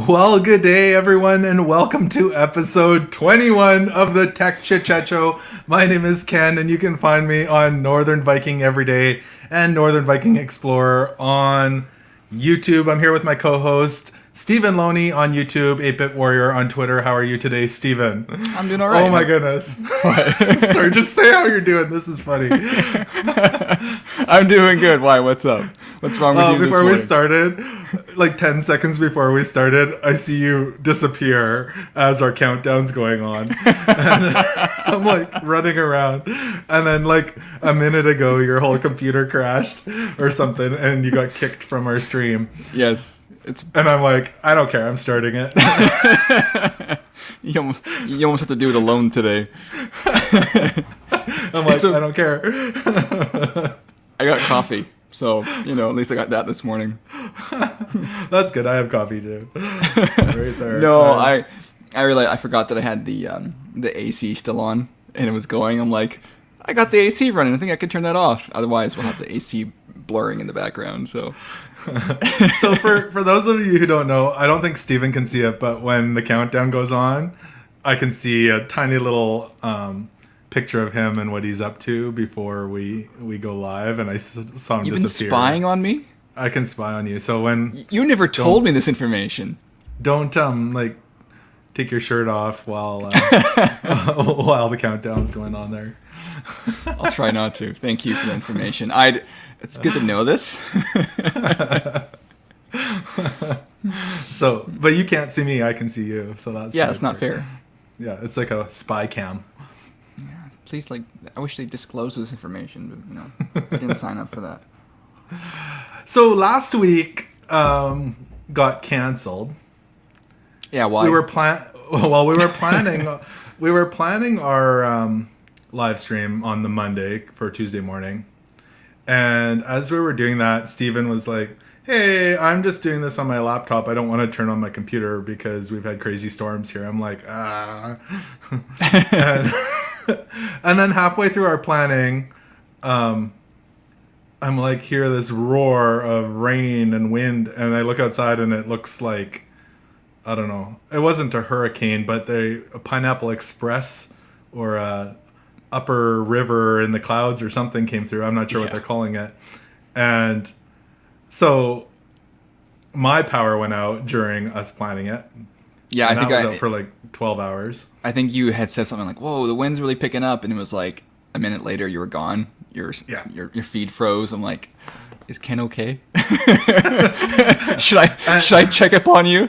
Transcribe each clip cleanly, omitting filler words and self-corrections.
Well, good day, everyone, and welcome to episode 21 of the Tech ChitChat Show. My name is Ken, and you can find me on Northern Viking Everyday and Northern Viking Explorer on YouTube. I'm here with my co-host, Stephen Loney on YouTube, 8-Bit Warrior on Twitter. How are you today, Stephen? I'm doing all right. Oh, my goodness. Sorry, just say how you're doing. This is funny. I'm doing good. Why? What's up? What's wrong with you this Before morning? we started, like 10 seconds before we started, I see you disappear as our countdown's going on. And I'm like running around. And then like a minute ago, your whole computer crashed or something and you got kicked from our stream. Yes. And I'm like, I don't care. I'm starting it. You almost have to do it alone today. I'm like, I don't care. I got coffee. So, at least I got that this morning. That's good. I have coffee too. Right there. No, I forgot that I had the AC still on and it was going. I'm like, I got the AC running. I think I can turn that off. Otherwise, we'll have the AC blurring in the background. So for those of you who don't know, I don't think Steven can see it, but when the countdown goes on, I can see a tiny little picture of him and what he's up to before we go live, and I saw him disappear. You've been spying on me? I can spy on you. So when you never told me this information. Don't like take your shirt off while while the countdown's going on there. I'll try not to. Thank you for the information. It's good to know this. So, but you can't see me. I can see you. So that's it's not fair. Yeah, it's like a spy cam. Yeah, please, I wish they disclosed this information, but I didn't sign up for that. So last week got canceled. Yeah, why? We were planning our live stream on the Monday for Tuesday morning. And as we were doing that, Steven was like, hey, I'm just doing this on my laptop. I don't want to turn on my computer because we've had crazy storms here. I'm like, and then halfway through our planning, I'm like, hear this roar of rain and wind. And I look outside and it looks like, I don't know. It wasn't a hurricane, but a Pineapple Express or a upper river in the clouds or something came through. I'm not sure what they're calling it. And so my power went out during us planning it. Yeah, and I think I was out for like 12 hours. I think you had said something like, "Whoa, the wind's really picking up," and it was like a minute later you were gone. Your feed froze. I'm like, is Ken okay? Should I check up on you?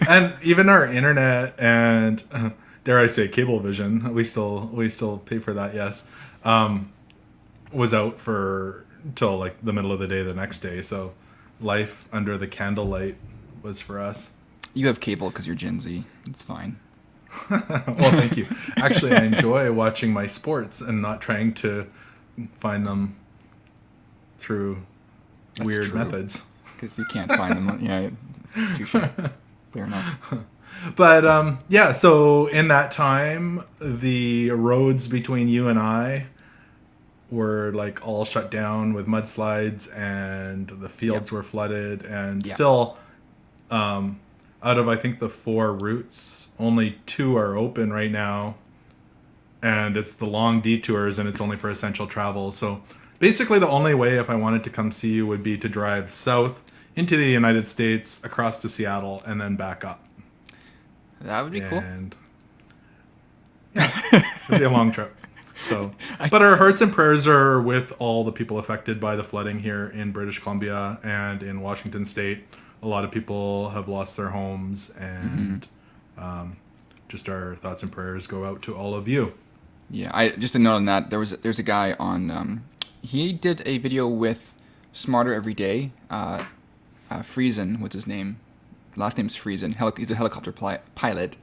And even our internet and dare I say Cablevision, we still pay for that, yes, was out for till like the middle of the day the next day. So life under the candlelight was for us. You have cable because you're Gen Z. It's fine. Well, thank you. Actually, I enjoy watching my sports and not trying to find them through weird methods. Because you can't find them. Yeah, touche. Fair enough. But so in that time, the roads between you and I were like all shut down with mudslides, and the fields were flooded, and still out of I think the 4 routes, only 2 are open right now, and it's the long detours, and it's only for essential travel. So basically the only way if I wanted to come see you would be to drive south into the United States, across to Seattle, and then back up. That would be cool. Yeah, it'd be a long trip. So, but our hearts and prayers are with all the people affected by the flooding here in British Columbia and in Washington State. A lot of people have lost their homes, and just our thoughts and prayers go out to all of you. Yeah, just a note on that. There's a guy on. He did a video with Smarter Everyday. Friesen, what's his name? Last name's Friesen. He's a helicopter pilot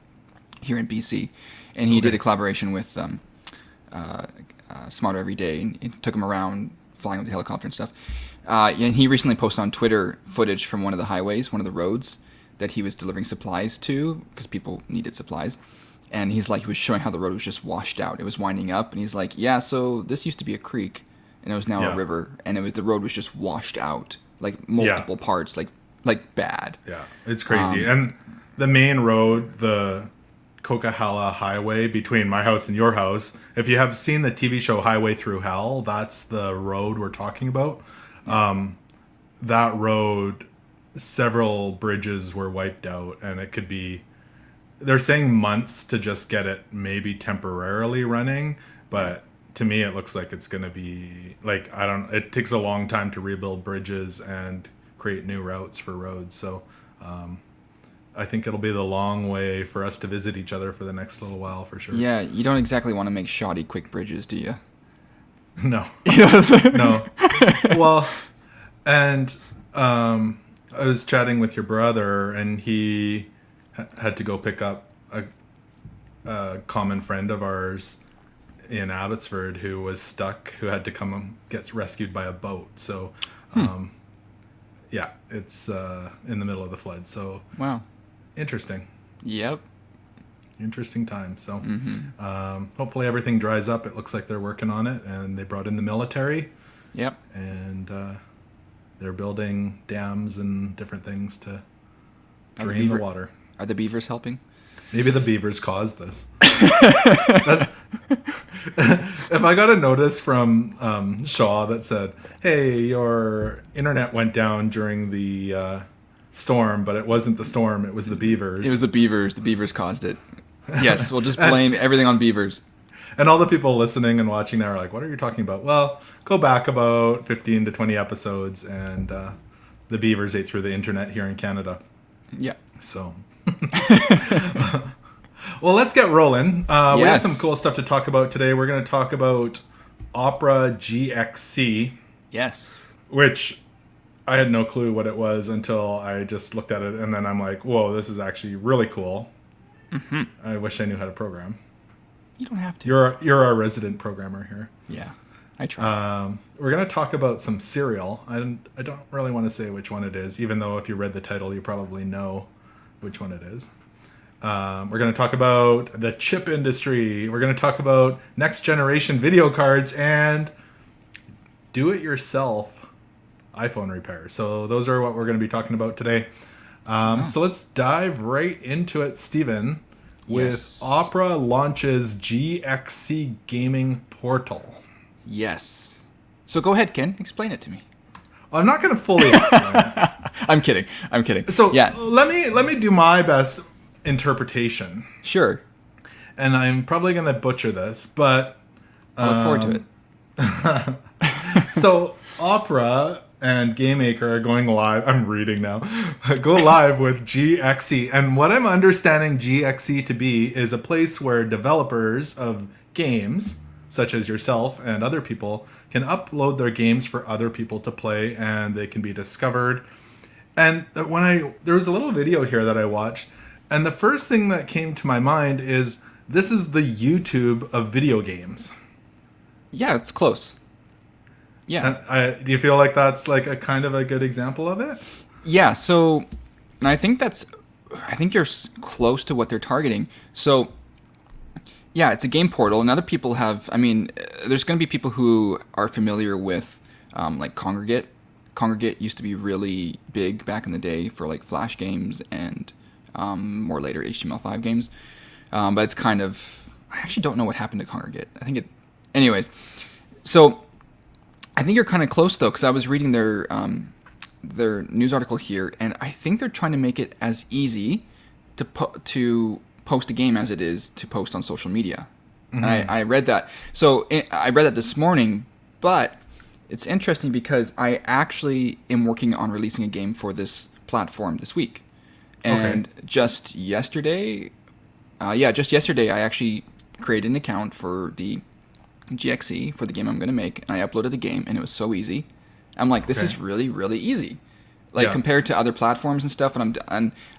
here in BC, and he did a collaboration with Smarter Everyday, and it took him around flying with the helicopter and stuff. And he recently posted on Twitter footage from one of the highways, one of the roads that he was delivering supplies to, because people needed supplies. And he was showing how the road was just washed out. It was winding up, and he's like, yeah, so this used to be a creek, and it was now a river, and the road was just washed out, like multiple parts, like like bad. Yeah, it's crazy. And the main road, the Coquihalla Highway between my house and your house, if you have seen the TV show Highway Through Hell, that's the road we're talking about. That road, several bridges were wiped out, and it could be, they're saying months to just get it maybe temporarily running, but to me it looks like it's going to be like, it takes a long time to rebuild bridges and create new routes for roads. So I think it'll be the long way for us to visit each other for the next little while, for sure. Yeah, you don't exactly want to make shoddy quick bridges, do you? No. No. Well, and I was chatting with your brother, and he had to go pick up a common friend of ours in Abbotsford who was stuck, who had to come and get rescued by a boat. So, yeah, it's in the middle of the flood. So, wow. Interesting. Yep. Interesting time. So, hopefully everything dries up. It looks like they're working on it, and they brought in the military. Yep. And they're building dams and different things to drain the water. Are the beavers helping? Maybe the beavers caused this. If I got a notice from Shaw that said, "Hey, your internet went down during the storm, but it wasn't the storm; it was the beavers." It was the beavers. The beavers caused it. Yes, we'll just blame everything on beavers. And all the people listening and watching now are like, "What are you talking about?" Well, go back about 15 to 20 episodes, and the beavers ate through the internet here in Canada. Yeah. So, well, let's get rolling. We have some cool stuff to talk about today. We're going to talk about Opera GXC. Yes. Which I had no clue what it was until I just looked at it, and then I'm like, whoa, this is actually really cool. Mm-hmm. I wish I knew how to program. You don't have to. You're our resident programmer here. Yeah, I try. We're going to talk about some cereal. I don't really want to say which one it is, even though if you read the title, you probably know which one it is. We're going to talk about the chip industry. We're going to talk about next generation video cards and do-it-yourself iPhone repair. So those are what we're going to be talking about today. So let's dive right into it, Steven, with Opera launches GXC gaming portal. Yes. So go ahead, Ken. Explain it to me. I'm not going to fully explain it. I'm kidding. So yeah, let me do my best interpretation. Sure. And I'm probably going to butcher this, but I look forward to it. So Opera and GameMaker are going live. I'm reading now. Go live with GXC. And what I'm understanding GXC to be is a place where developers of games, such as yourself and other people, can upload their games for other people to play, and they can be discovered. And there was a little video here that I watched, and the first thing that came to my mind is this is the YouTube of video games. Yeah, it's close. Yeah. Do you feel like that's like a kind of a good example of it? Yeah. So, and I think you're close to what they're targeting. So, yeah, it's a game portal, and other people have. I mean, there's going to be people who are familiar with, like Congregate. Congregate used to be really big back in the day for like Flash games and more later HTML5 games. But it's kind of, I actually don't know what happened to Congregate. Anyways. So I think you're kind of close though, because I was reading their news article here, and I think they're trying to make it as easy to post a game as it is to post on social media. Mm-hmm. I read that. So I read that this morning, but it's interesting because I actually am working on releasing a game for this platform this week. And just yesterday, I actually created an account for the GXC for the game I'm going to make, and I uploaded the game, and it was so easy. I'm like, this is really, really easy. Like compared to other platforms and stuff, and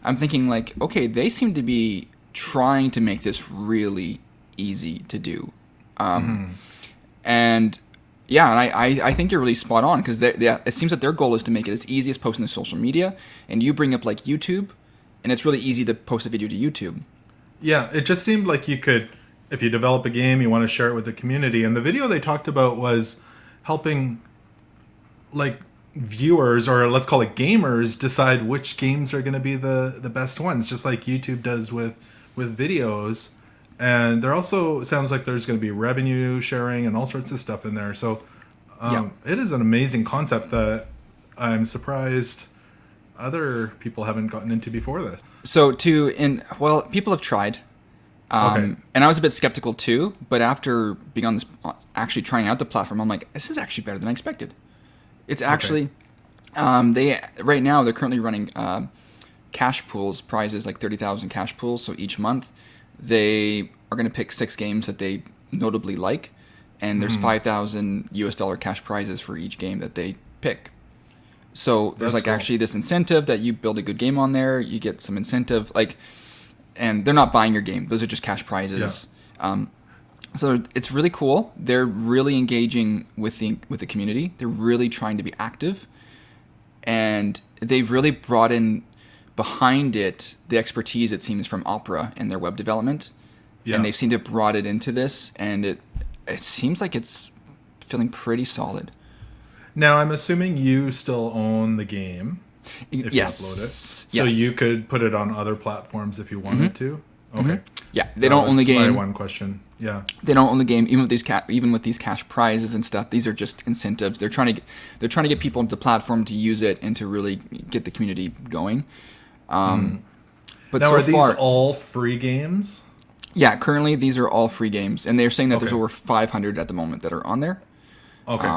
I'm thinking like, okay, they seem to be trying to make this really easy to do. And yeah, and I think you're really spot on, because it seems that their goal is to make it as easy as posting to social media, and you bring up like YouTube, and it's really easy to post a video to YouTube. Yeah, it just seemed like you could, if you develop a game, you want to share it with the community, and the video they talked about was helping like viewers, or let's call it gamers, decide which games are going to be the best ones, just like YouTube does with videos. And there also sounds like there's going to be revenue sharing and all sorts of stuff in there. So it is an amazing concept that I'm surprised other people haven't gotten into before this. So people have tried. And I was a bit skeptical too, but after being on this, actually trying out the platform, I'm like, this is actually better than I expected. It's actually, right now they're currently running cash pools, prizes, like 30,000 cash pools. So each month they are going to pick 6 games that they notably like, and there's $5,000 cash prizes for each game that they pick. So there's cool. Actually this incentive that you build a good game on there, you get some incentive, and they're not buying your game. Those are just cash prizes. Yeah. So it's really cool. They're really engaging with the community. They're really trying to be active, and they've really brought in behind it the expertise, it seems, from Opera in their web development. Yeah. And they've seemed to have brought it into this, and it seems like it's feeling pretty solid. Now, I'm assuming you still own the game if you upload it. So you could put it on other platforms if you wanted to? Okay. Mm-hmm. Yeah, they don't own the game. My one question. Yeah. They don't own the game, even with these cash prizes and stuff. These are just incentives. They're trying to get people into the platform to use it and to really get the community going. But now, so are these far, all free games? Yeah, currently these are all free games, and they're saying that there's over 500 at the moment that are on there. Okay.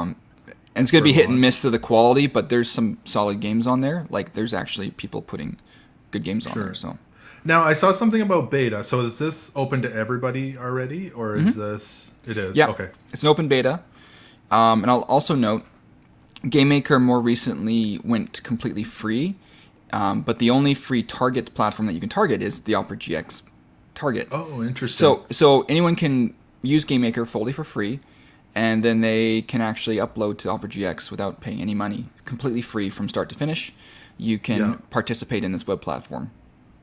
And it's going to be hit and miss to the quality, but there's some solid games on there. There's actually people putting good games on there. So now I saw something about beta. So is this open to everybody already, or is this? It is. Yeah. Okay. It's an open beta, and I'll also note, GameMaker more recently went completely free, but the only free target platform that you can target is the Opera GX target. Oh, interesting. So anyone can use GameMaker fully for free. And then they can actually upload to Opera GX without paying any money, completely free from start to finish. You can participate in this web platform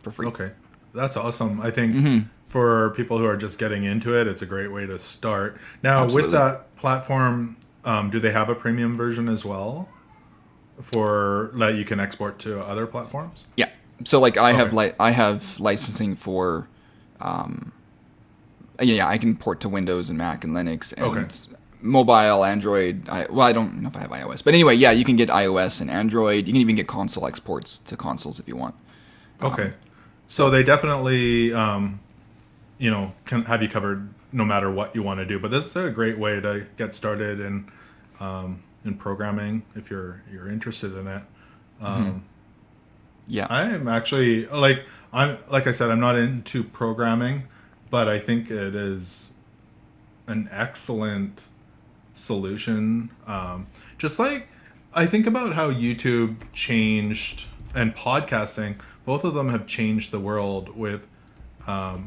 for free. Okay, that's awesome. I think for people who are just getting into it, it's a great way to start. Now, with that platform, do they have a premium version as well for that you can export to other platforms? Yeah. So I have licensing for. I can port to Windows and Mac and Linux and mobile, Android. I don't know if I have iOS, but anyway, you can get iOS and Android. You can even get console exports to consoles if you want. Okay, so they definitely, can have you covered no matter what you want to do. But this is a great way to get started in programming if you're interested in it. Yeah, I'm actually like I said, I'm not into programming, but I think it is an excellent solution. Just like I think about how YouTube changed and podcasting, both of them have changed the world with I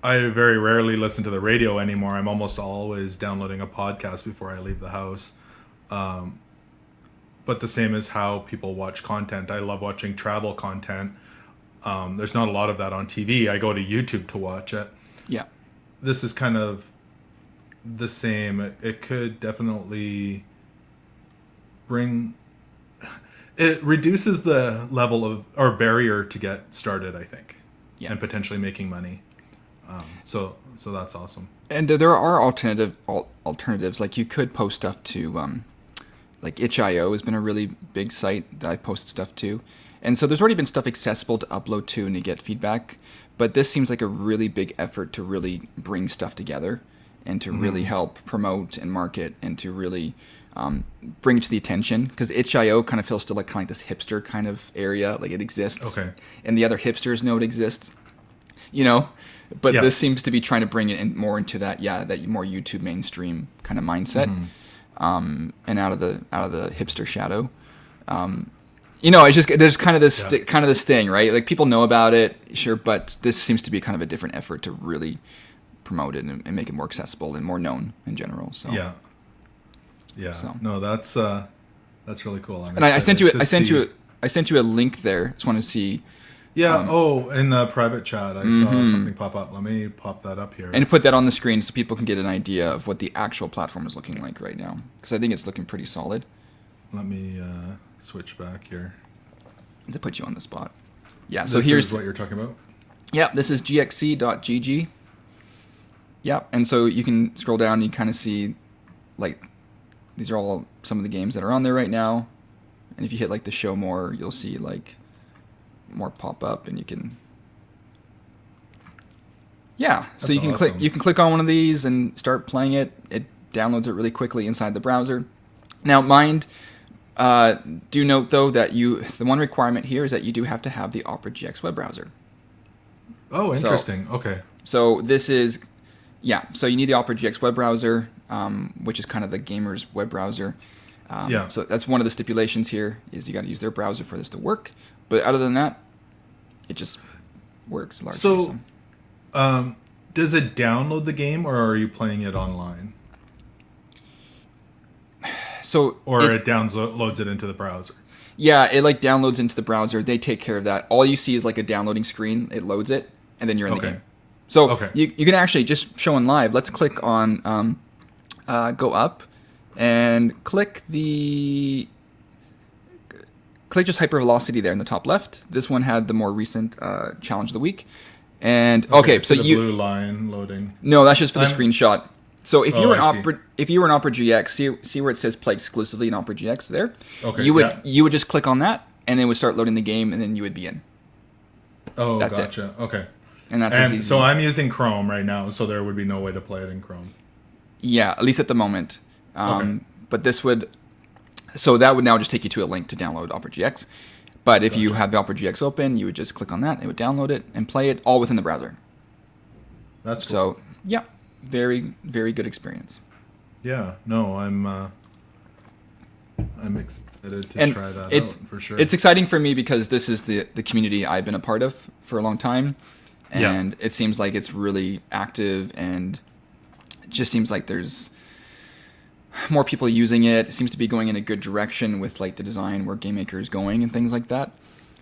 very rarely listen to the radio anymore. I'm almost always downloading a podcast before I leave the house. But the same as how people watch content. I love watching travel content. There's not a lot of that on TV. I go to YouTube to watch it. Yeah. This is kind of the same. It could definitely it reduces the level of or barrier to get started, I think, and potentially making money. So that's awesome. And there are alternatives. Like you could post stuff to, itch.io has been a really big site that I posted stuff to. And so there's already been stuff accessible to upload to and to get feedback. But this seems like a really big effort to really bring stuff together and to really help promote and market and to really bring it to the attention. Because itch.io kind of feels still like this hipster kind of area. Like it exists. Okay. And the other hipsters know it exists. But this seems to be trying to bring it more into that more YouTube mainstream kind of mindset. And out of the hipster shadow. It's just there's kind of this thing, right? Like people know about it, sure, but this seems to be kind of a different effort to really promote it and make it more accessible and more known in general. So So. No, that's really cool. I sent you a link there. Just want to see. Yeah. In the private chat, I saw something pop up. Let me pop that up here and put that on the screen so people can get an idea of what the actual platform is looking like right now. Because I think it's looking pretty solid. let me switch back here. To put you on the spot. Yeah, This so here's is what you're talking about. Yeah, this is gxc.gg. Yeah, and so you can scroll down and you kind of see, like, these are all some of the games that are on there right now. And if you hit, like, the show more, you'll see, like, more pop up, and you can... Yeah, so That's you can awesome. click on one of these and start playing it. It downloads it really quickly inside the browser. Now, do note, though, that the one requirement here is that you do have to have the Opera GX web browser. Oh, interesting. Okay. So this is, so you need the Opera GX web browser, which is kind of the gamer's web browser. So that's one of the stipulations here, is you got to use their browser for this to work. But other than that, it just works largely. So, does it download the game, or are you playing it online? Or it downloads it into the browser? Yeah, it like downloads into the browser. They take care of that. All you see is like a downloading screen. It loads it, and then you're in the game. So you can actually just show in live. Let's click on go up and click just hypervelocity there in the top left. This one had the more recent challenge of the week. And so the blue line loading. No, that's just for the screenshot. So if you were an Opera GX, see where it says play exclusively in Opera GX there. Okay. You would just click on that, and then it would start loading the game, and then you would be in. Oh, that's gotcha. It. Okay. And that's as easy. So I'm using Chrome right now, so there would be no way to play it in Chrome. Yeah, at least at the moment. But so that would now just take you to a link to download Opera GX. But if you have the Opera GX open, you would just click on that, it would download it, and play it all within the browser. That's cool. So, yeah, very, very good experience. Yeah, no, I'm excited to try that out for sure. It's exciting for me because this is the community I've been a part of for a long time. And it seems like it's really active, and it just seems like there's more people using it. It seems to be going in a good direction with like the design where Game Maker is going and things like that.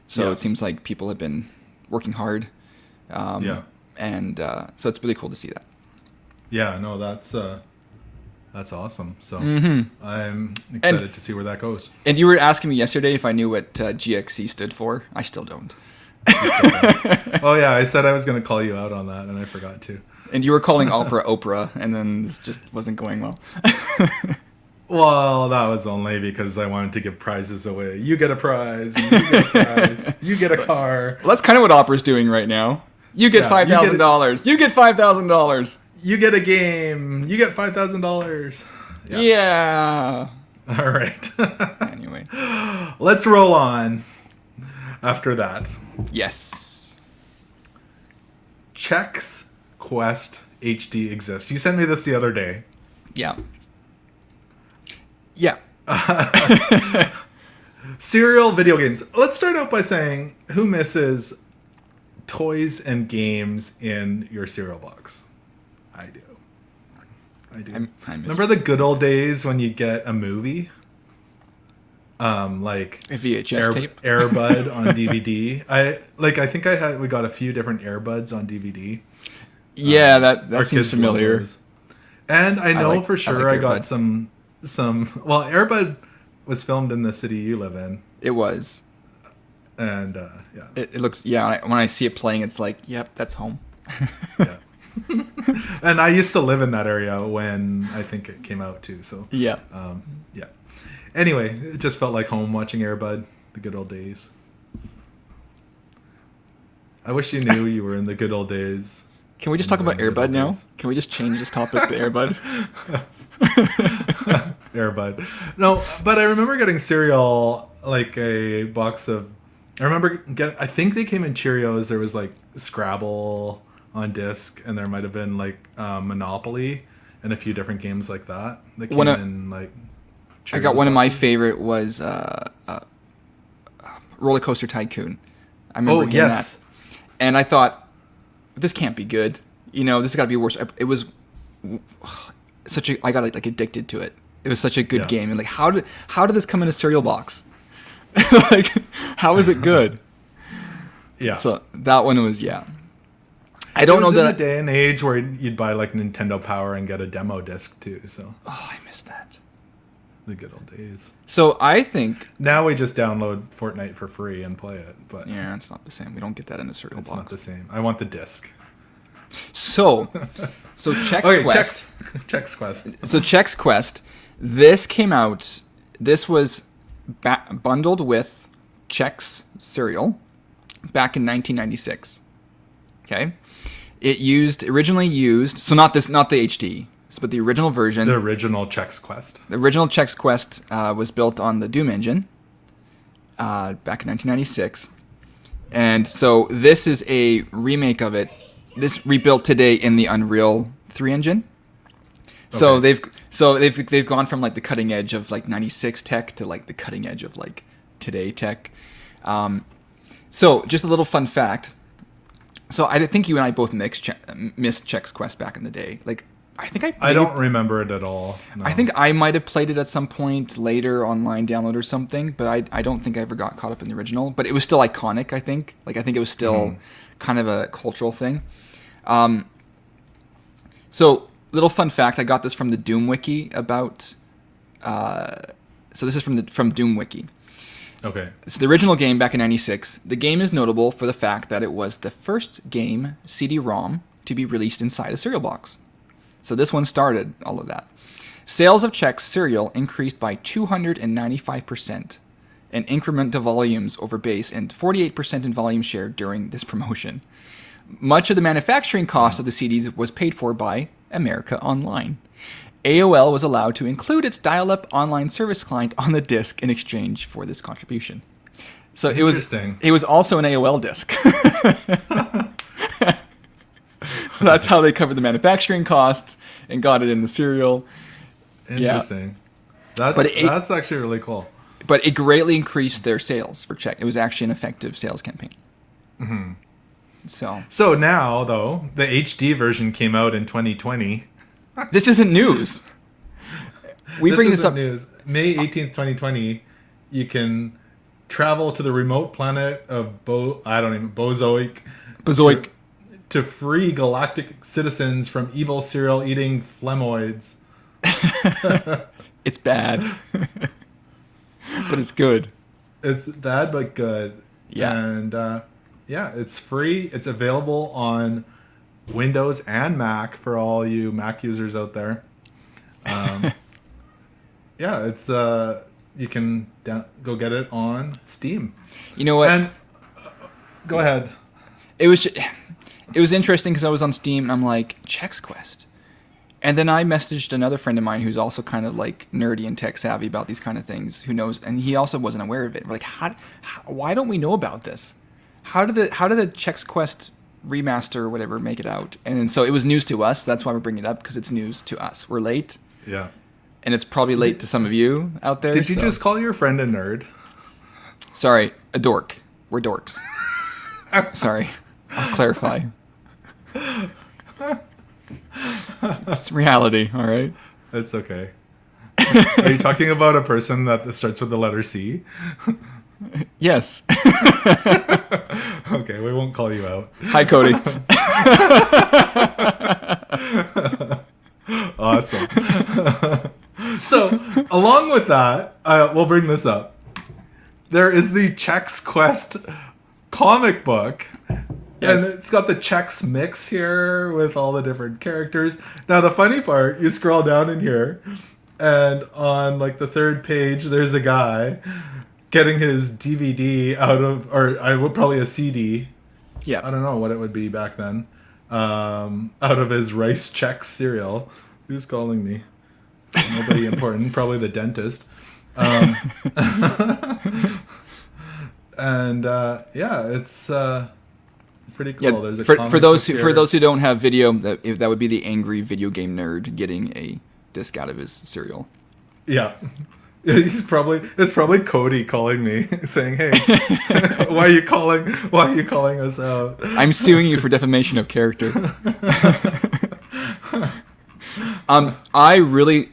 So it seems like people have been working hard. And so it's really cool to see that. Yeah, no, that's awesome. So I'm excited to see where that goes. And you were asking me yesterday if I knew what GXC stood for. I still don't. Oh yeah, I said I was going to call you out on that, and I forgot to. And you were calling Opera Oprah, and then this just wasn't going well. Well, that was only because I wanted to give prizes away. You get a prize. You get a prize. You get a car. Well, that's kind of what Opera's doing right now. You get $5,000. You get $5,000. You get a game. You get $5,000. Yeah. All right. Anyway. Let's roll on after that. Yes. Chexquest HD exists. You sent me this the other day. Yeah. Yeah. Serial video games. Let's start out by saying, who misses toys and games in your cereal box? I do. I miss Remember the good old days when you get a movie? Like a VHS tape, Airbud on DVD. I think we got a few different Airbuds on DVD. Yeah, that seems familiar. And I know for sure I got some. Well, Airbud was filmed in the city you live in. It was. And it looks when I see it playing, it's like, yep, that's home. Yeah. And I used to live in that area when I think it came out too. So yeah. Anyway, it just felt like home watching Airbud, the good old days. I wish you knew you were in the good old days. Can we just talk about Airbud now? Can we just change this topic to Airbud? Airbud. No, but I remember getting cereal, like a box of... I think they came in Cheerios. There was like Scrabble on disc, and there might have been like Monopoly and a few different games like that. That came in like... Cheerios I got one of my favorite was Roller Coaster Tycoon. I remember getting that. And I thought, this can't be good. This has got to be worse. It was I got like addicted to it. It was such a good game. And like, how did this come in a cereal box? Like, how is it good? Yeah. So that one was, I don't know that. It was in the day and age where you'd buy like Nintendo Power and get a demo disc too. So. Oh, I missed that. The good old days. So I think Now we just download Fortnite for free and play it, but yeah, it's not the same. We don't get that in a cereal it's box. not the same. I want the disc. So Chexquest. Okay, Chexquest. So Chexquest, this came out. This was bundled with Chex cereal back in 1996. Okay, originally used. So not the HD, but the original version. The original Chexquest. The original Chexquest was built on the Doom engine back in 1996, and so this is a remake of it. This rebuilt today in the Unreal 3 engine. So Okay. they've gone from like the cutting edge of like 96 tech to like the cutting edge of like today tech. So just a little fun fact. So I think you and I both missed Chexquest back in the day. Like I don't remember it at all. No. I think I might have played it at some point later online download or something, but I don't think I ever got caught up in the original. But it was still iconic, I think. Like I think it was still kind of a cultural thing. So little fun fact, I got this from the Doom Wiki about. So this is from Doom Wiki. Okay. So the original game back in '96. The game is notable for the fact that it was the first game CD-ROM to be released inside a cereal box. So this one started all of that. Sales of Chex cereal increased by 295%, an increment to volumes over base, and 48% in volume share during this promotion. Much of the manufacturing cost of the CDs was paid for by America Online. AOL was allowed to include its dial-up online service client on the disc in exchange for this contribution. So it was also an AOL disc. So that's how they covered the manufacturing costs and got it in the cereal. Interesting. Yeah. That's actually really cool. But it greatly increased their sales for Chex. It was actually an effective sales campaign. Mm-hmm. So now, though, the HD version came out in 2020. This isn't news. We bring this up. News. May 18th, 2020, you can travel to the remote planet of Bozoic. To free galactic citizens from evil cereal-eating phlemoids. It's bad. But it's good. It's bad, but good. Yeah. And, it's free. It's available on Windows and Mac for all you Mac users out there. It's you can go get it on Steam. You know what? And go ahead. It was interesting because I was on Steam and I'm like, Chexquest. And then I messaged another friend of mine who's also kind of like nerdy and tech savvy about these kind of things, who knows, and he also wasn't aware of it. We're like, why don't we know about this? How did the Chexquest remaster or whatever make it out? And so it was news to us. That's why we're bringing it up, because it's news to us. We're late. Yeah. And it's probably late to some of you out there. Did you just call your friend a nerd? Sorry, a dork. We're dorks. Sorry. I'll clarify. It's reality, all right? It's okay. Are you talking about a person that starts with the letter C? Yes. Okay, we won't call you out. Hi, Cody. Awesome. So, along with that, we'll bring this up. There is the Chexquest comic book. Yes. And it's got the Chex mix here with all the different characters. Now, the funny part, you scroll down in here, and on like the third page, there's a guy getting his DVD out of, or I would probably a CD. Yeah. I don't know what it would be back then. Out of his rice Chex cereal. Who's calling me? Nobody important. Probably the dentist. And it's pretty cool. Yeah, There's a for those who don't have video, that would be the angry video game nerd getting a disc out of his cereal. Yeah. It's probably Cody calling me saying, "Hey, why are you calling us out?" I'm suing you for defamation of character. I really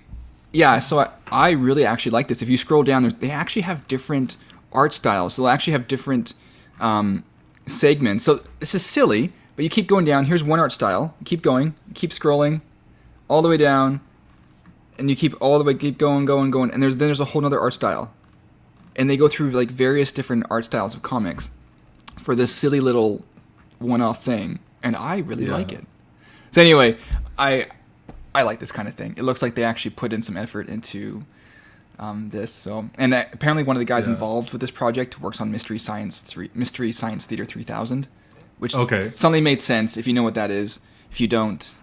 actually like this. If you scroll down, they actually have different art styles. So they'll actually have different segments. So this is silly, but you keep going down. Here's one art style. Keep going. Keep scrolling all the way down. and you keep all the way, keep going, and there's a whole other art style, and they go through like various different art styles of comics for this silly little one-off thing, and I really like it. So anyway, I like this kind of thing. It looks like they actually put in some effort into this. So, and apparently one of the guys involved with this project works on Mystery Science Theater 3000, which suddenly made sense if you know what that is. If you don't,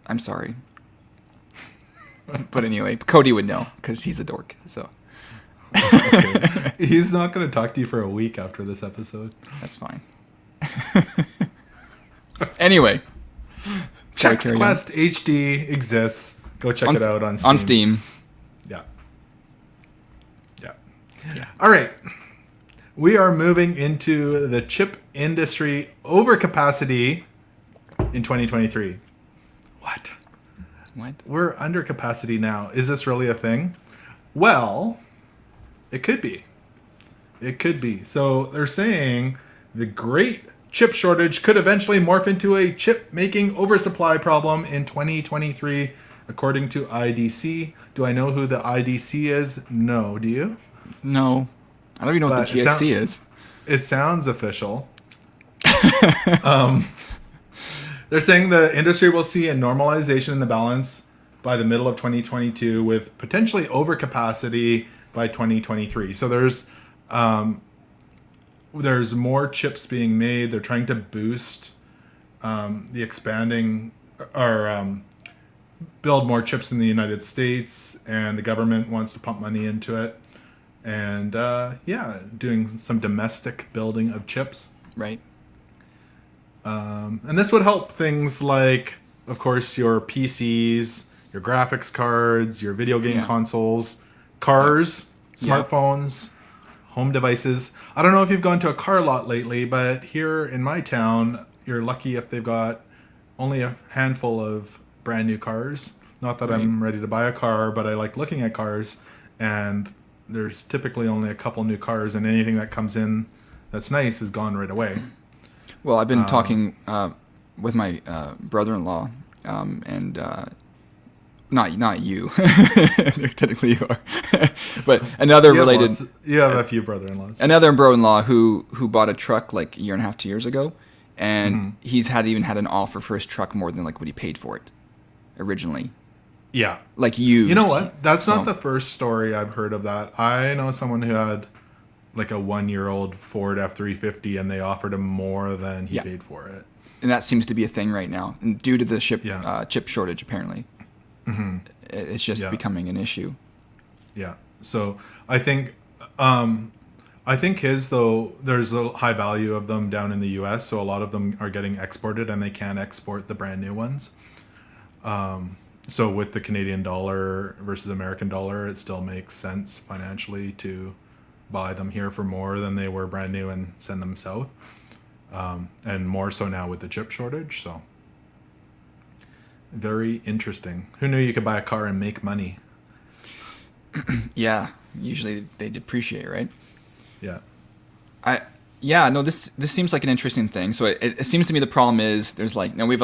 I'm sorry. But anyway, Cody would know because he's a dork. So he's not going to talk to you for a week after this episode. That's fine. Anyway, Chexquest HD exists. Go check it out on Steam. On Steam. Yeah. All right. We are moving into the chip industry overcapacity in 2023. What? We're under capacity now. Is this really a thing? Well, it could be. So they're saying the great chip shortage could eventually morph into a chip making oversupply problem in 2023, according to IDC. Do I know who the IDC is? No. Do you? No. I don't even know what the GXC is. It sounds official. They're saying the industry will see a normalization in the balance by the middle of 2022 with potentially overcapacity by 2023. So there's more chips being made. They're trying to boost the expanding or build more chips in the United States, and the government wants to pump money into it. And doing some domestic building of chips. Right. And this would help things like, of course, your PCs, your graphics cards, your video game consoles, cars, smartphones, home devices. I don't know if you've gone to a car lot lately, but here in my town, you're lucky if they've got only a handful of brand new cars. Not that I'm ready to buy a car, but I like looking at cars, and there's typically only a couple new cars, and anything that comes in that's nice is gone right away. Well, I've been talking with my brother-in-law, and not you. Technically you are. But another related... You have a few brother-in-laws. Another brother-in-law who bought a truck like a year and a half, 2 years ago, and he's even had an offer for his truck more than like what he paid for it originally. Yeah. Like used. You know what? That's not the first story I've heard of that. I know someone who had like a 1-year-old Ford F-350, and they offered him more than he paid for it. And that seems to be a thing right now, due to the chip shortage, apparently. Mm-hmm. It's just becoming an issue. Yeah. So I think his, though, there's a high value of them down in the U.S., so a lot of them are getting exported, and they can't export the brand new ones. So with the Canadian dollar versus American dollar, it still makes sense financially to buy them here for more than they were brand new and send them south. And more so now with the chip shortage. So very interesting. Who knew you could buy a car and make money? Yeah, usually they depreciate, right? Yeah. This seems like an interesting thing. So it seems to me the problem is there's like, no, we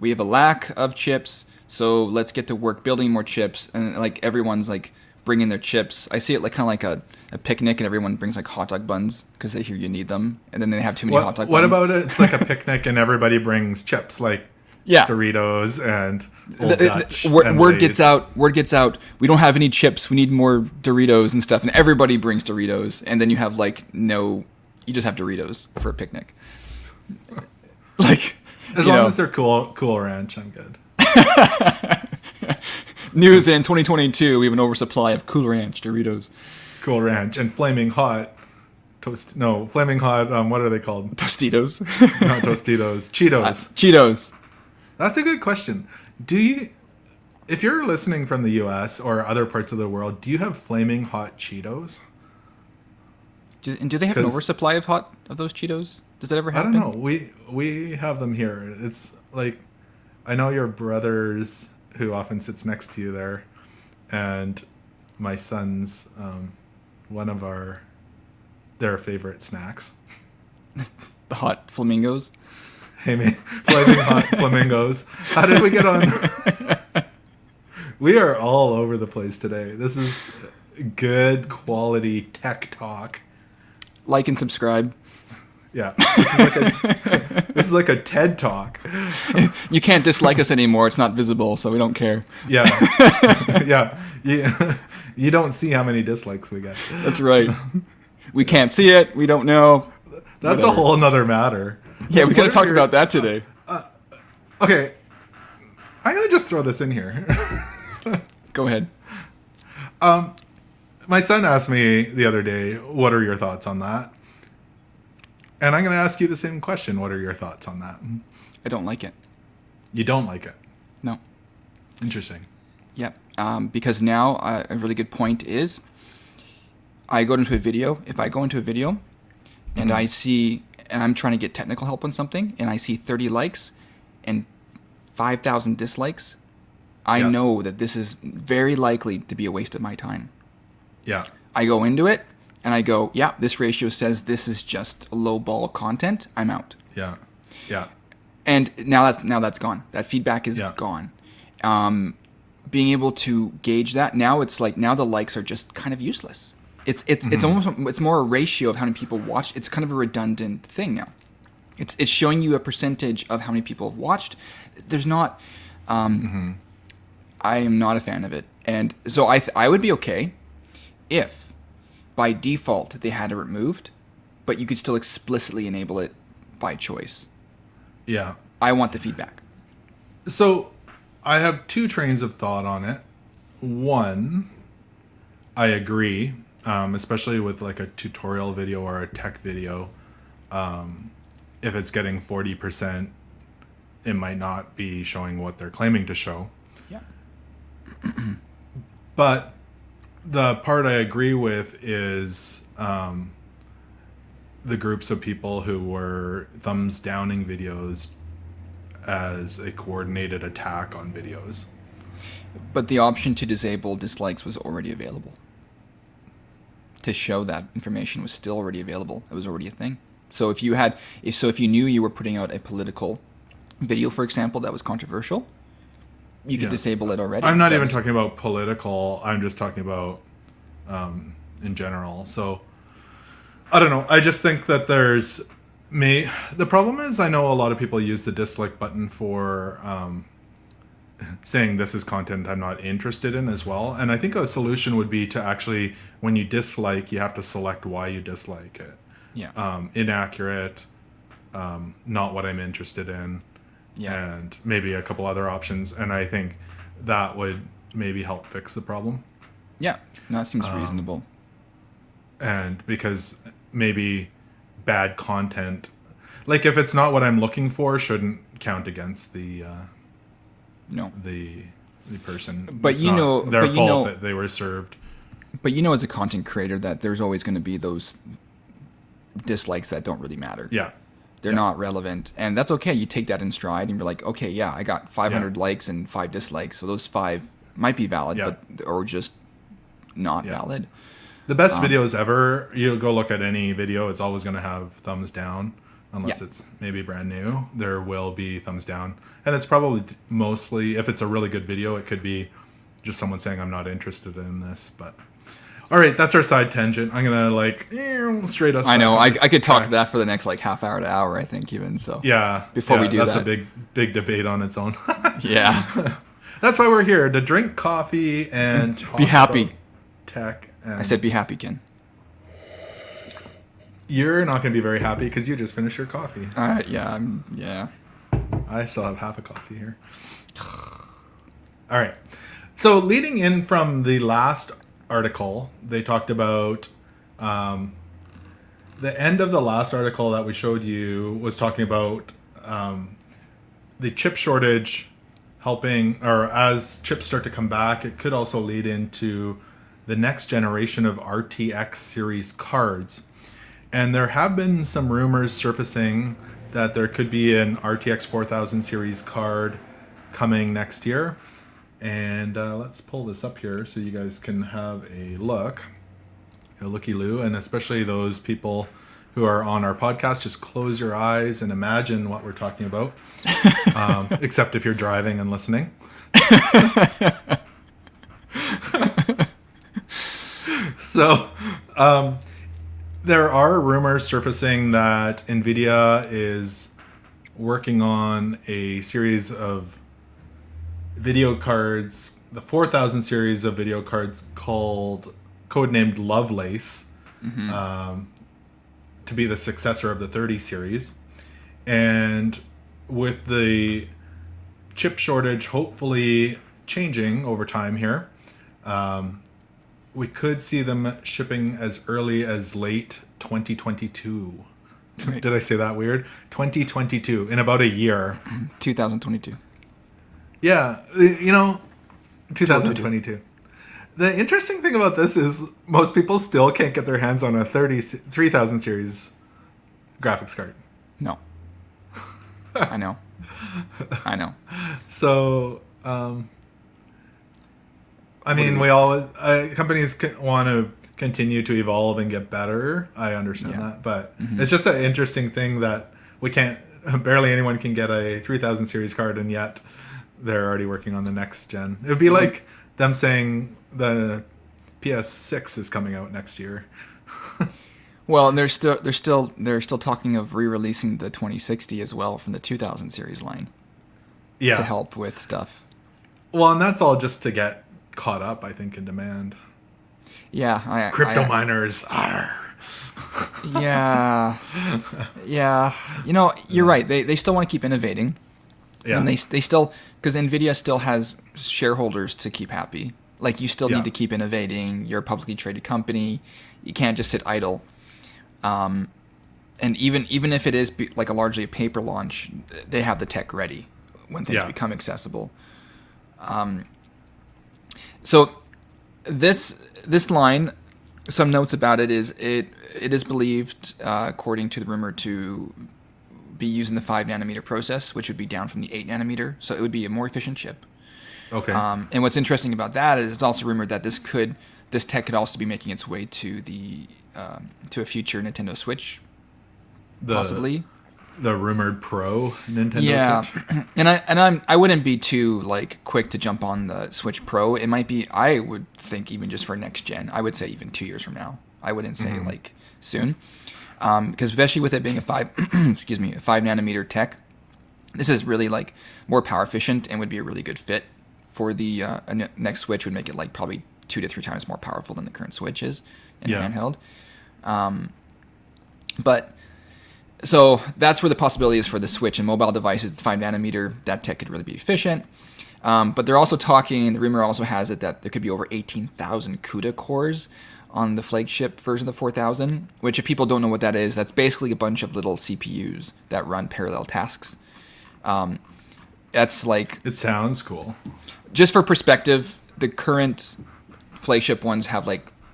have a lack of chips. So let's get to work building more chips, and like everyone's like bringing their chips. I see it like kind of like a picnic, and everyone brings like hot dog buns because they hear you need them, and then they have too many hot dog buns. What about it? It's like a picnic, and everybody brings chips, like Doritos and Old Dutch. Word gets out. We don't have any chips. We need more Doritos and stuff, and everybody brings Doritos, and then you have you just have Doritos for a picnic. Like as long as they're Cool Ranch, I'm good. News in 2022, we have an oversupply of Cool Ranch Doritos. Cool Ranch and Flaming Hot Flaming Hot, what are they called? Tostitos. Not Tostitos. Cheetos. Cheetos. That's a good question. If you're listening from the US or other parts of the world, do you have Flaming Hot Cheetos? Do they have an oversupply of those Cheetos? Does that ever happen? I don't know. We have them here. It's like, I know your brother's, who often sits next to you there, and my son's one of their favorite snacks. The hot flamingos. Hey man, Flaming Hot Flamingos. How did we get on? We are all over the place today. This is good quality tech talk. Like and subscribe. Yeah. This is like a TED talk. You can't dislike us anymore. It's not visible, so we don't care. Yeah. Yeah. You don't see how many dislikes we get. That's right. We can't see it. We don't know. That's Whatever. a whole nother matter. Yeah, we could have talked about that today. Okay. I'm going to just throw this in here. Go ahead. My son asked me the other day, what are your thoughts on that? And I'm going to ask you the same question. What are your thoughts on that? I don't like it. You don't like it? No. Interesting. Yep. Because now a really good point is I go into a video. If I go into a video and I see, and I'm trying to get technical help on something, and I see 30 likes and 5,000 dislikes, I know that this is very likely to be a waste of my time. Yeah. I go into it and I go, yeah, this ratio says this is just low ball content. I'm out. Yeah. Yeah. And now that's gone. That feedback is gone. Being able to gauge that, now it's like, now the likes are just kind of useless. It's almost, it's more a ratio of how many people watch. It's kind of a redundant thing now. It's showing you a percentage of how many people have watched. There's not, I am not a fan of it. And so I would be okay if by default they had it removed, but you could still explicitly enable it by choice. Yeah. I want the feedback. So I have two trains of thought on it. One, I agree, especially with like a tutorial video or a tech video. If it's getting 40%, it might not be showing what they're claiming to show. Yeah. But the part I agree with is the groups of people who were thumbs downing videos as a coordinated attack on videos. But the option to disable dislikes was already available. To show that information was still already available. It was already a thing. So if you knew you were putting out a political video, for example, that was controversial, you could disable it already. I'm not even talking about political. I'm just talking about in general. So I don't know. I just think that the problem is I know a lot of people use the dislike button for saying this is content I'm not interested in as well. And I think a solution would be to actually, when you dislike, you have to select why you dislike it. Yeah. Inaccurate, not what I'm interested in, and maybe a couple other options. And I think that would maybe help fix the problem. Yeah, no, that seems reasonable. And because maybe bad content, like if it's not what I'm looking for, shouldn't count against the person. But it's you know, their fault that they were served. But you know, as a content creator, that there's always going to be those dislikes that don't really matter. Yeah. They're not relevant, and that's okay. You take that in stride, and you're like, okay, yeah, I got 500 likes and 5 dislikes, so those 5 might be valid, or just not valid. The best videos ever, you go look at any video, it's always going to have thumbs down, unless it's maybe brand new. There will be thumbs down, and it's probably mostly, if it's a really good video, it could be just someone saying I'm not interested in this, but... All right, that's our side tangent. I'm gonna straight us. I know. I could talk to that for the next half hour to hour. I think even so. Yeah. Before we do that's a big debate on its own. Yeah. That's why we're here, to drink coffee and talk be happy. About tech. And I said be happy, Ken. You're not gonna be very happy because you just finished your coffee. Yeah. I still have half a coffee here. All right. So leading in from the last article, they talked about the end of the last article that we showed you was talking about the chip shortage helping, or as chips start to come back, it could also lead into the next generation of RTX series cards. And there have been some rumors surfacing that there could be an RTX 4000 series card coming next year. And let's pull this up here so you guys can have a look. A looky-loo, and especially those people who are on our podcast, just close your eyes and imagine what we're talking about. Except if you're driving and listening. So, um, there are rumors surfacing that Nvidia is working on a series of video cards, the 4000 series of video cards called codenamed Lovelace, to be the successor of the 30 series. And with the chip shortage hopefully changing over time here, we could see them shipping as early as late 2022. Right. Did I say that weird? 2022, in about a year. 2022. Yeah, 2022. The interesting thing about this is most people still can't get their hands on a 3000 series graphics card. No. I know. So, I mean, we always companies want to continue to evolve and get better. I understand that, but it's just an interesting thing that we can't. Barely anyone can get a 3000 series card, and yet they're already working on the next gen. It would be like them saying the PS6 is coming out next year. Well, and they're still talking of re-releasing the 2060 as well from the 2000 series line. Yeah. To help with stuff. Well, and that's all just to get caught up, I think, in demand. Yeah, Crypto miners. Arr. Yeah. You're right. They still want to keep innovating. Yeah. And they still, because Nvidia still has shareholders to keep happy. Like, you still need to keep innovating. You're a publicly traded company. You can't just sit idle. And even if it is like largely a paper launch, they have the tech ready when things become accessible. So this line, some notes about it is it is believed, according to the rumor, to be using the 5 nanometer process, which would be down from the 8 nanometer. So it would be a more efficient chip. Okay. And what's interesting about that is it's also rumored that this tech could also be making its way to to a future Nintendo Switch, possibly. The rumored Pro Nintendo Switch. And I wouldn't be too quick to jump on the Switch Pro. It might be, I would think, even just for next gen. I would say even 2 years from now. I wouldn't say soon, because especially with it being a 5 nanometer tech, this is really more power efficient and would be a really good fit for the next Switch. Would make it probably 2 to 3 times more powerful than the current Switch is in handheld. But so that's where the possibility is for the Switch and mobile devices. It's 5 nanometer. That tech could really be efficient. But they're also talking, the rumor also has it that there could be over 18,000 CUDA cores on the flagship version of the 4000, which if people don't know what that is, that's basically a bunch of little CPUs that run parallel tasks. That's It sounds cool. Just for perspective, the current flagship ones have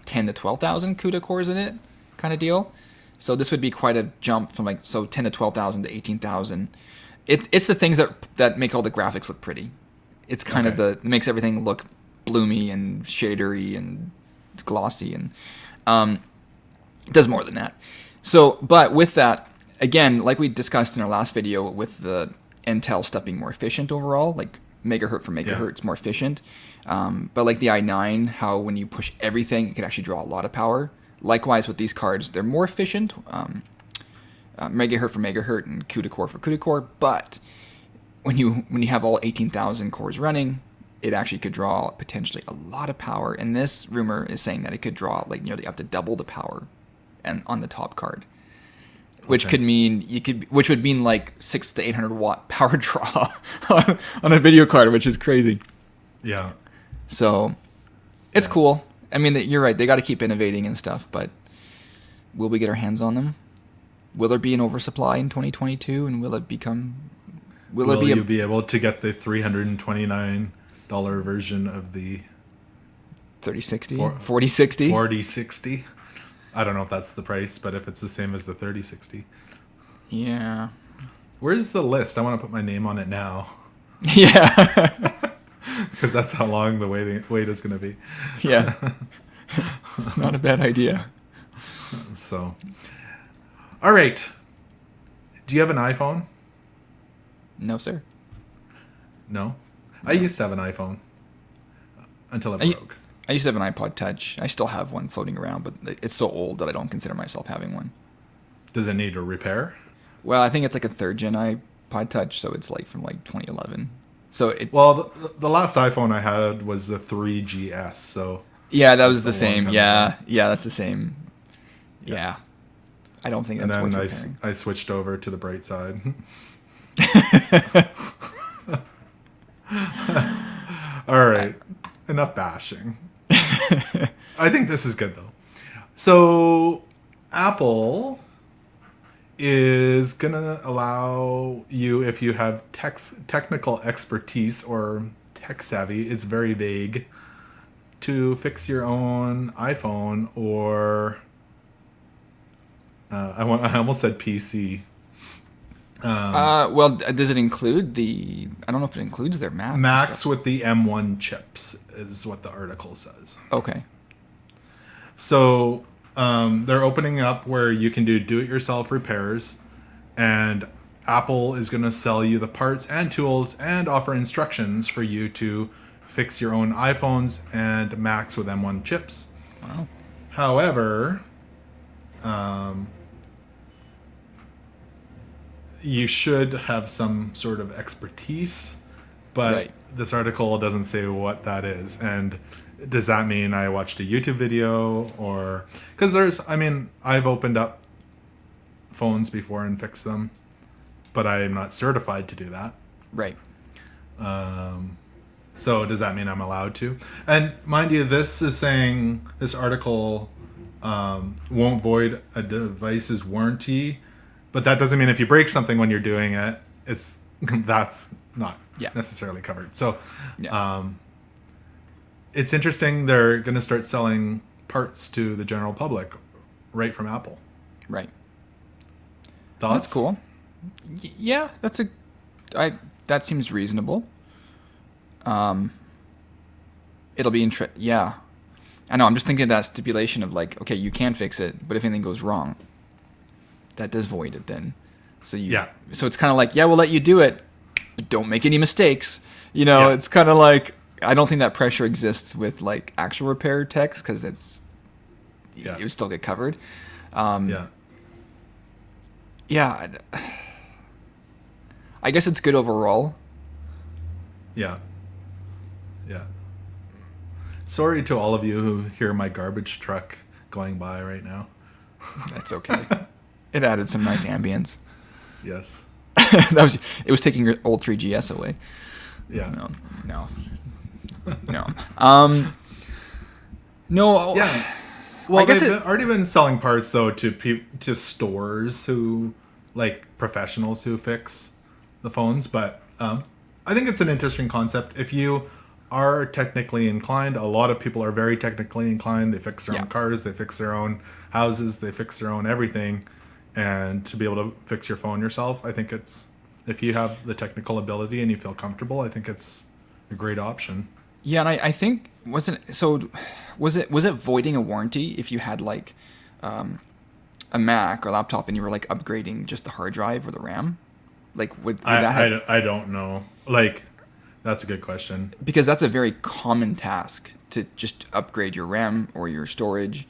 10 to 12,000 CUDA cores in it, kind of deal. So this would be quite a jump from 10 to 12,000 to 18,000. It's the things that make all the graphics look pretty. It's kind of it makes everything look bloomy and shadery and glossy, and it does more than that. So, but with that, again, like we discussed in our last video, with the Intel stuff being more efficient overall, megahertz for megahertz more efficient. But the i9, how when you push everything, it can actually draw a lot of power. Likewise with these cards, they're more efficient, megahertz for megahertz and CUDA core for CUDA core. But when you have all 18,000 cores running, it actually could draw potentially a lot of power. And this rumor is saying that it could draw nearly up to double the power, and on the top card, which could mean which would mean 600 to 800 watt power draw on a video card, which is crazy. Yeah. So it's cool. I mean, you're right. They got to keep innovating and stuff, but will we get our hands on them? Will there be an oversupply in 2022, and will it become? Will you be able to get the $329 version of the 3060, 4060, 4060? I don't know if that's the price, but if it's the same as the 3060. Yeah. Where's the list? I want to put my name on it now. Yeah. Because that's how long the wait is going to be. Yeah. Not a bad idea. So, all right. Do you have an iPhone? No, sir. No? I used to have an iPhone until it broke. I used to have an iPod Touch. I still have one floating around, but it's so old that I don't consider myself having one. Does it need a repair? Well, I think it's like a third gen iPod Touch, so it's like from like 2011. So Well, the last iPhone I had was the 3GS, so yeah, that was the a long same. time Yeah, ago. yeah, that's the same. Yeah, I don't think And that's then worth repairing. I switched over to the bright side. All right, enough bashing. I think this is good though. So Apple is gonna allow you, if you have technical expertise or tech savvy, it's very vague, to fix your own iPhone or I almost said PC. Well, does it include the? I don't know if it includes their Macs. and Macs stuff. with the M1 chips is what the article says. Okay. So they're opening up where you can do it-yourself repairs, and Apple is going to sell you the parts and tools and offer instructions for you to fix your own iPhones and Macs with M1 chips. Wow. However, you should have some sort of expertise, but Right. this article doesn't say what that is. And does that mean I watched a YouTube video, or because I've opened up phones before and fixed them, but I am not certified to do that. Right. So does that mean I'm allowed to? And mind you, this article won't void a device's warranty, but that doesn't mean if you break something when you're doing it, that's not necessarily covered. So it's interesting. They're going to start selling parts to the general public right from Apple. Right. Thoughts? That's cool. Yeah, that seems reasonable. It'll be yeah. I know, I'm just thinking of that stipulation of like, okay, you can fix it, but if anything goes wrong, that does void it then. So so it's kind of like, yeah, we'll let you do it, but don't make any mistakes. It's kind of like, I don't think that pressure exists with like actual repair techs, because it would still get covered. Yeah, I guess it's good overall. Yeah. Sorry to all of you who hear my garbage truck going by right now. That's okay. It added some nice ambience. Yes. It was taking your old 3GS away. Yeah. No. Yeah. Well, I guess they've already been selling parts though to stores who, like professionals who fix the phones, but I think it's an interesting concept. If you are technically inclined, a lot of people are very technically inclined. They fix their own cars, they fix their own houses, they fix their own everything, and to be able to fix your phone yourself, I think if you have the technical ability and you feel comfortable, I think it's a great option. Yeah, and I think was it voiding a warranty if you had like a Mac or laptop and you were like upgrading just the hard drive or the RAM? Like would that have... I don't know. Like, that's a good question. Because that's a very common task, to just upgrade your RAM or your storage.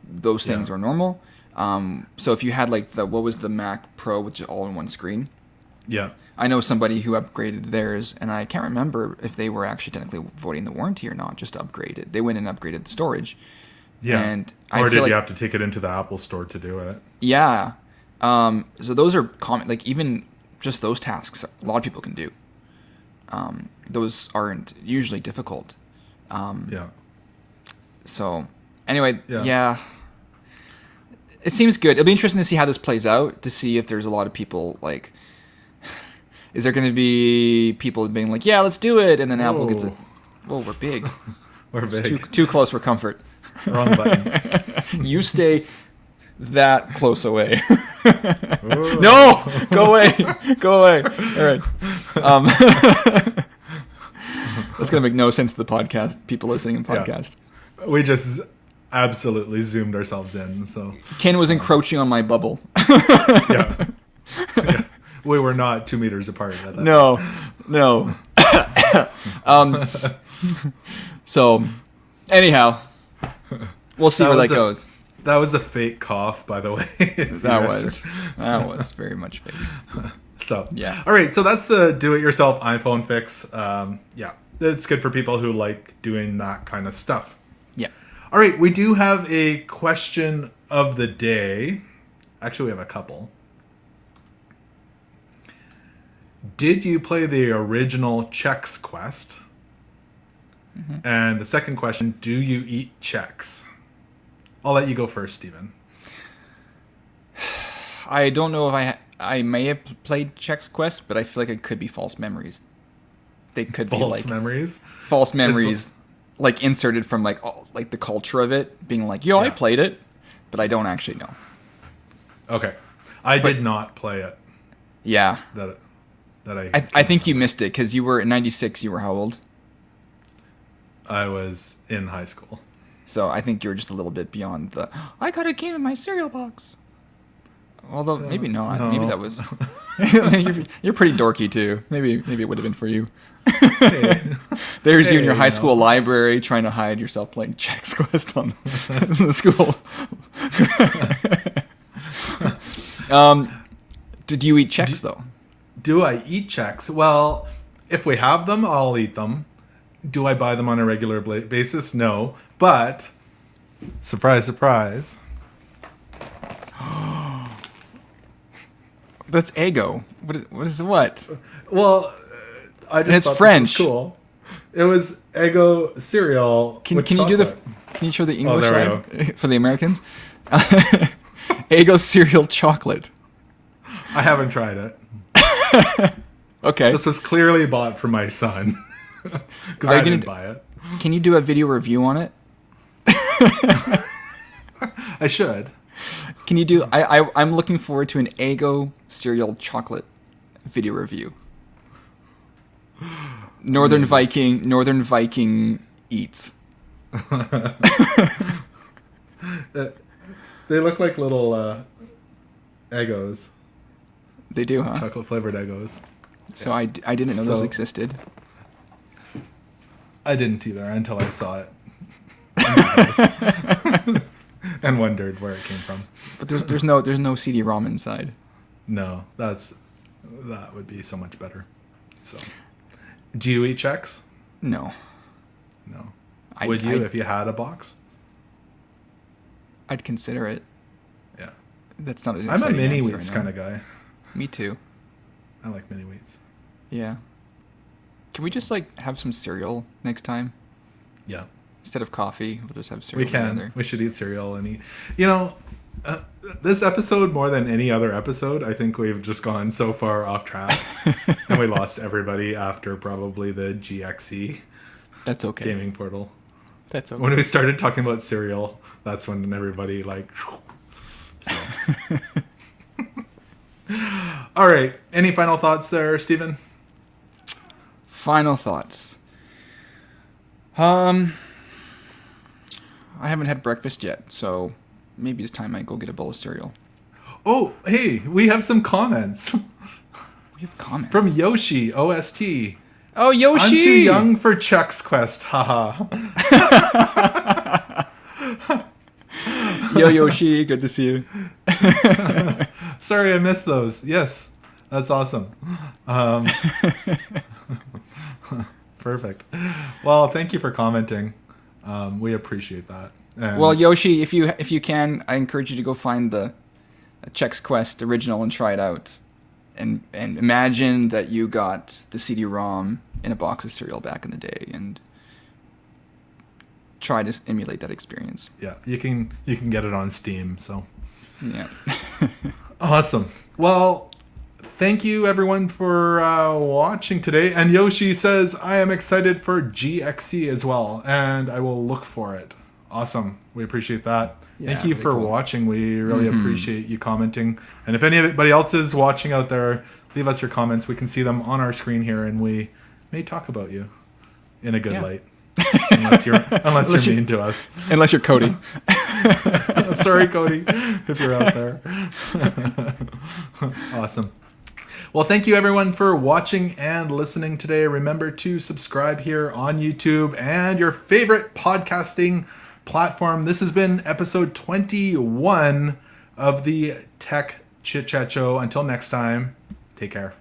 Those things are normal. So if you had like what was the Mac Pro with just all in one screen? Yeah. I know somebody who upgraded theirs, and I can't remember if they were actually technically voiding the warranty or not, just to upgrade it. They went and upgraded the storage. Yeah. And or did you have to take it into the Apple store to do it? Yeah. So those are common, like even just those tasks, a lot of people can do. Those aren't usually difficult. So anyway, it seems good. It'll be interesting to see how this plays out, to see if there's a lot of people like, is there going to be people being like, yeah, let's do it, and then Apple gets it. Whoa, we're big. We're big. Too close for comfort. Wrong button. You stay that close away. No, go away. All right. That's gonna make no sense to the podcast. People listening in podcast. Yeah. We just absolutely zoomed ourselves in. So Ken was encroaching on my bubble. Yeah. We were not 2 meters apart at that No. So Anyhow, we'll see That where was that goes. That was a fake cough, by the way. That was very much fake. So, yeah. All right, so that's the do-it-yourself iPhone fix. Yeah, it's good for people who like doing that kind of stuff. Yeah. All right, we do have a question of the day. Actually, we have a couple. Did you play the original Chexquest? Mm-hmm. And the second question, do you eat Chex? I'll let you go first, Stephen. I don't know if I may have played Chexquest, but I feel like it could be false memories. They could be like false memories, like inserted from like the culture of it, being like, "Yo, I played it," but I don't actually know. Okay, I did not play it. Yeah, I think you missed it because you were in '96. You were how old? I was in high school. So I think you're just a little bit beyond the, I got a game in my cereal box. Although, maybe not. No. Maybe that was... you're pretty dorky, too. Maybe it would have been for you. Hey. There's you in your high school library trying to hide yourself playing Chexquest on the school. Did you eat Chex, though? Do I eat Chex? Well, if we have them, I'll eat them. Do I buy them on a regular basis? No. But, surprise, surprise. That's Eggo. What is what? Well, I just and it's thought French. This was cool. It was Eggo cereal. Can you show the English side for the Americans? Eggo cereal chocolate. I haven't tried it. Okay. This was clearly bought for my son because I didn't buy it. Can you do a video review on it? I should. Can you do? I'm looking forward to an Eggo cereal chocolate video review. Northern Viking eats. They look like little Eggos. They do, huh? Chocolate flavored Eggos. So yeah. I didn't know those existed. I didn't either until I saw it. And wondered where it came from. But there's no CD-ROM inside. No, that would be so much better. So, do you eat Chex? No. No. Would you if you had a box? I'd consider it. Yeah. That's not an I'm a mini wheats kind of guy. Me too. I like mini wheats. Yeah. Can we just have some cereal next time? Yeah. Instead of coffee, we'll just have cereal. We can. Together. We should eat cereal and eat. This episode, more than any other episode, I think we've just gone so far off track. And we lost everybody after probably the GXC. That's okay. Gaming portal. That's okay. When we started talking about cereal, that's when everybody So. All right. Any final thoughts there, Stephen? Final thoughts. I haven't had breakfast yet, so maybe it's time I go get a bowl of cereal. Oh, hey, we have some comments. We have comments. From Yoshi, OST. Oh, Yoshi! I'm too young for Chexquest, haha. Yo, Yoshi, good to see you. Sorry, I missed those. Yes, that's awesome. Perfect. Well, thank you for commenting. We appreciate that. And well, Yoshi, if you can, I encourage you to go find the Chexquest original and try it out. And imagine that you got the CD-ROM in a box of cereal back in the day and try to emulate that experience. Yeah, you can get it on Steam, so. Yeah. Awesome. Well, thank you everyone for watching today. And Yoshi says, I am excited for GXC as well, and I will look for it. Awesome. We appreciate that. Yeah, thank you really for cool. watching. We really appreciate you commenting. And if anybody else is watching out there, leave us your comments. We can see them on our screen here, and we may talk about you in a good light. Unless you're mean to us. Unless you're Cody. Sorry, Cody, if you're out there. Awesome. Well, thank you everyone for watching and listening today. Remember to subscribe here on YouTube and your favorite podcasting platform. This has been episode 21 of the Tech ChitChat Show. Until next time, take care.